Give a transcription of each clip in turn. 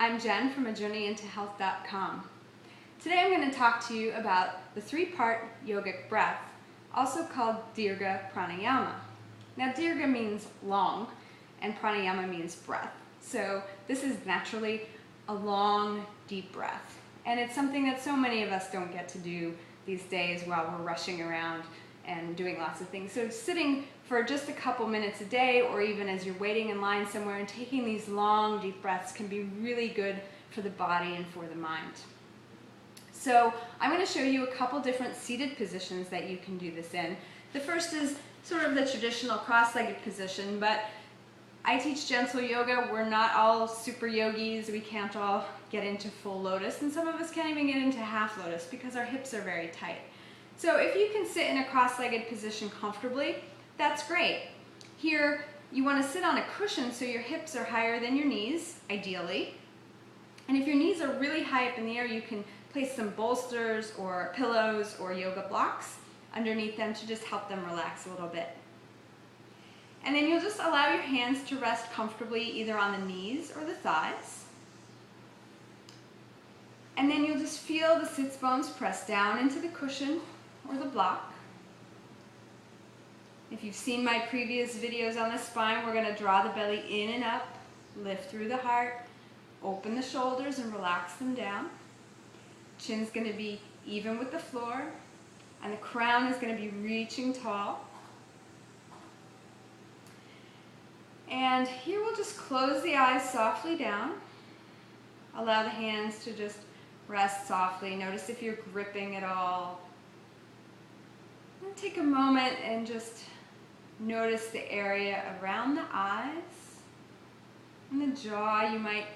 I'm Jen from ajourneyintohealth.com. Today I'm going to talk to you about the three-part yogic breath, also called Dirga Pranayama. Now Dirga means long and Pranayama means breath. So this is naturally a long, deep breath. And it's something that so many of us don't get to do these days while we're rushing around and doing lots of things. So sitting for just a couple minutes a day, or even as you're waiting in line somewhere and taking these long, deep breaths can be really good for the body and for the mind. So I'm going to show you a couple different seated positions that you can do this in. The first is sort of the traditional cross-legged position, but I teach gentle yoga. We're not all super yogis. We can't all get into full lotus, and some of us can't even get into half lotus because our hips are very tight. So if you can sit in a cross-legged position comfortably, that's great. Here, you want to sit on a cushion so your hips are higher than your knees, ideally. And if your knees are really high up in the air, you can place some bolsters or pillows or yoga blocks underneath them to just help them relax a little bit. And then you'll just allow your hands to rest comfortably either on the knees or the thighs. And then you'll just feel the sits bones press down into the cushion or the block. If you've seen my previous videos on the spine, we're going to draw the belly in and up, lift through the heart, open the shoulders and relax them down. Chin's going to be even with the floor, and the crown is going to be reaching tall. And here we'll just close the eyes softly down. Allow the hands to just rest softly. Notice if you're gripping at all. And take a moment and just notice the area around the eyes and the jaw. You might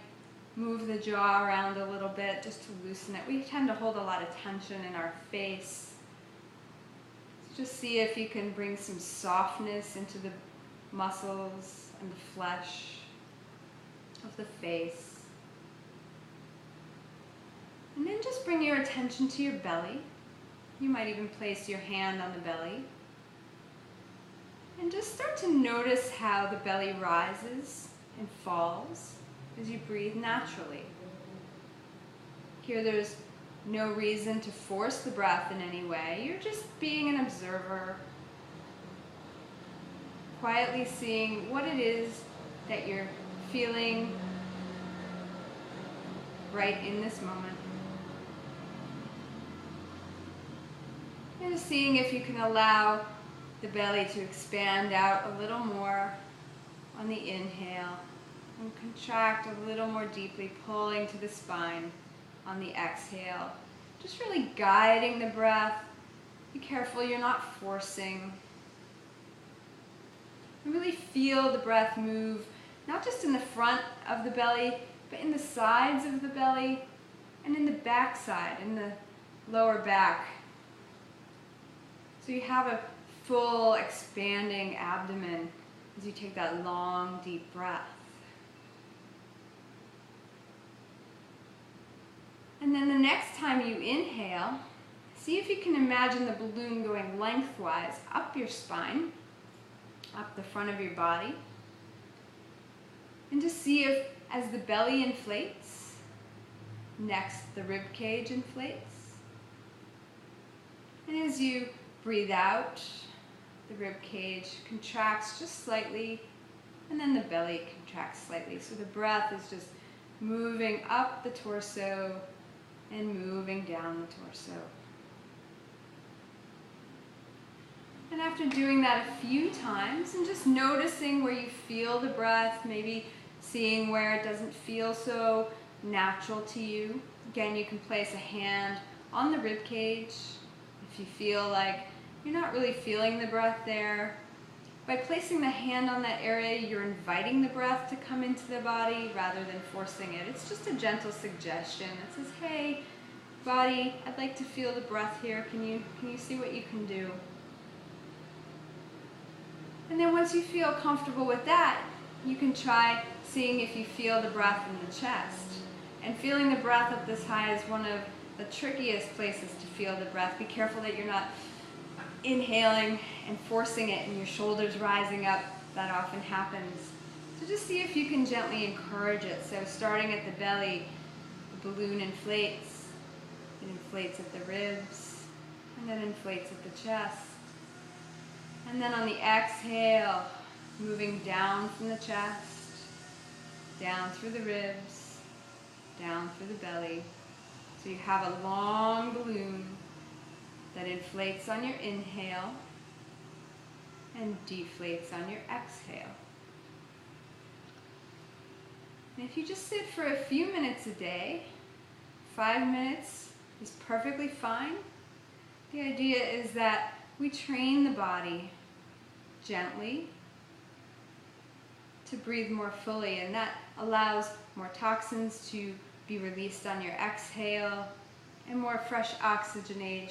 move the jaw around a little bit just to loosen it. We tend to hold a lot of tension in our face. So just see if you can bring some softness into the muscles and the flesh of the face. And then just bring your attention to your belly. You might even place your hand on the belly. And just start to notice how the belly rises and falls as you breathe naturally. Here there's no reason to force the breath in any way. You're just being an observer, quietly seeing what it is that you're feeling right in this moment. And just seeing if you can allow the belly to expand out a little more on the inhale and contract a little more deeply, pulling to the spine on the exhale. Just really guiding the breath. Be careful you're not forcing. And really feel the breath move, not just in the front of the belly, but in the sides of the belly and in the back side, in the lower back. So you have a full expanding abdomen as you take that long, deep breath. And then the next time you inhale, see if you can imagine the balloon going lengthwise up your spine, up the front of your body. And just see if, as the belly inflates, next the rib cage inflates. And as you breathe out, the rib cage contracts just slightly, and then the belly contracts slightly. So the breath is just moving up the torso and moving down the torso. And after doing that a few times, and just noticing where you feel the breath, maybe seeing where it doesn't feel so natural to you. Again, you can place a hand on the rib cage if you feel like you're not really feeling the breath there. By placing the hand on that area, you're inviting the breath to come into the body rather than forcing it. It's just a gentle suggestion that says, hey, body, I'd like to feel the breath here. Can you see what you can do? And then once you feel comfortable with that, you can try seeing if you feel the breath in the chest. And feeling the breath up this high is one of the trickiest places to feel the breath. Be careful that you're not inhaling and forcing it and your shoulders rising up. That often happens. So just see if you can gently encourage it. So starting at the belly, the balloon inflates. It inflates at the ribs, and then inflates at the chest. And then on the exhale, moving down from the chest, down through the ribs, down through the belly. So you have a long balloon that inflates on your inhale and deflates on your exhale. And if you just sit for a few minutes a day, 5 minutes is perfectly fine. The idea is that we train the body gently to breathe more fully, and that allows more toxins to be released on your exhale and more fresh oxygenated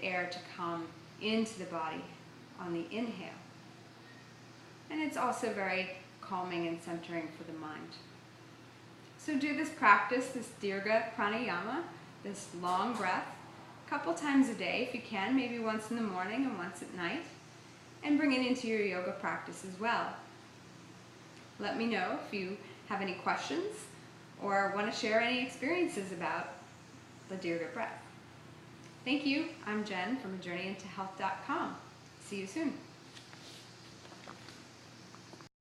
air to come into the body on the inhale. And it's also very calming and centering for the mind. So do this practice, this Dirga Pranayama, this long breath, a couple times a day if you can, maybe once in the morning and once at night, and bring it into your yoga practice as well. Let me know if you have any questions or want to share any experiences about the Dirga Breath. Thank you. I'm Jen from journeyintohealth.com. See you soon.